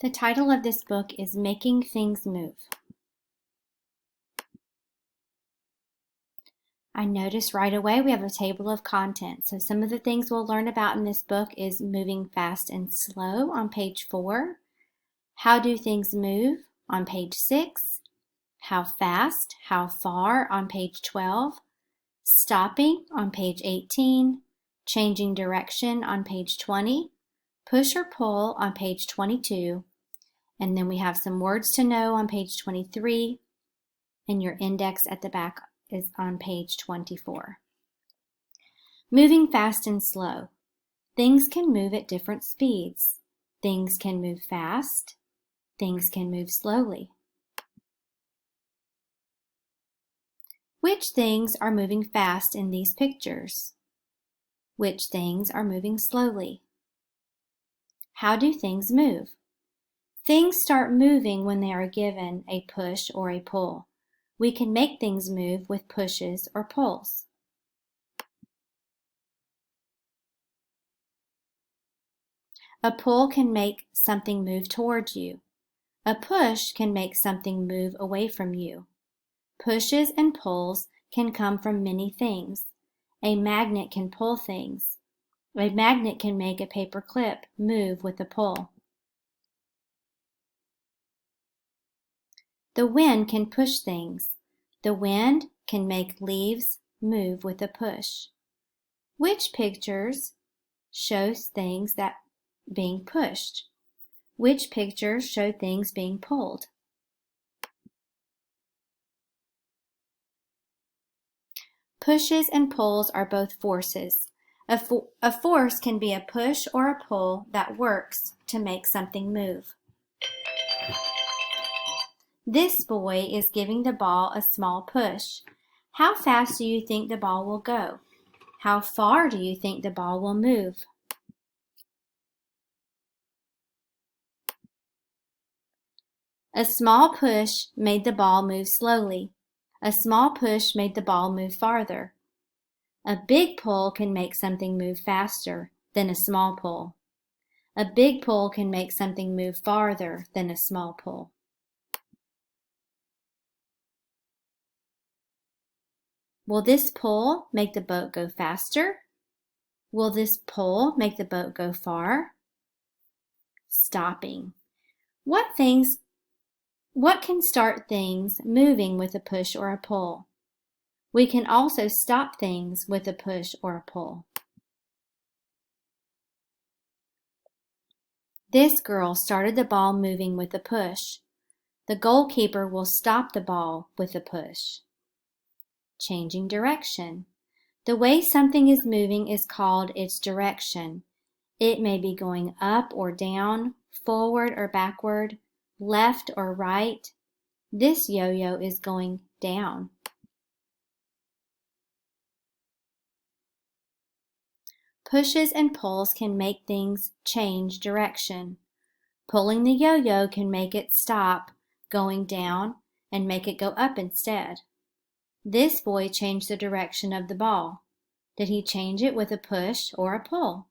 The title of this book is Making Things Move. I noticed right away we have a table of contents. So some of the things we'll learn about in this book is moving fast and slow on page 4. How do things move on page 6. How fast, how far on page 12. Stopping on page 18. Changing direction on page 20. Push or pull on page 22. And then we have some words to know on page 23. And your index at the back is on page 24. Moving fast and slow. Things can move at different speeds. Things can move fast. Things can move slowly. Which things are moving fast in these pictures? Which things are moving slowly? How do things move? Things start moving when they are given a push or a pull. We can make things move with pushes or pulls. A pull can make something move towards you. A push can make something move away from you. Pushes and pulls can come from many things. A magnet can pull things. A magnet can make a paper clip move with a pull. The wind can push things. The wind can make leaves move with a push. Which pictures shows things that being pushed? Which pictures show things being pulled? Pushes and pulls are both forces. A force can be a push or a pull that works to make something move. This boy is giving the ball a small push. How fast do you think the ball will go? How far do you think the ball will move? A small push made the ball move slowly. A small push made the ball move farther. A big pull can make something move faster than a small pull. A big pull can make something move farther than a small pull. Will this pull make the boat go faster? Will this pull make the boat go far? Stopping. What can start things moving with a push or a pull? We can also stop things with a push or a pull. This girl started the ball moving with a push. The goalkeeper will stop the ball with a push. Changing direction. The way something is moving is called its direction. It may be going up or down, forward or backward, left or right. This yo-yo is going down. Pushes and pulls can make things change direction. Pulling the yo-yo can make it stop going down and make it go up instead. This boy changed the direction of the ball. Did he change it with a push or a pull?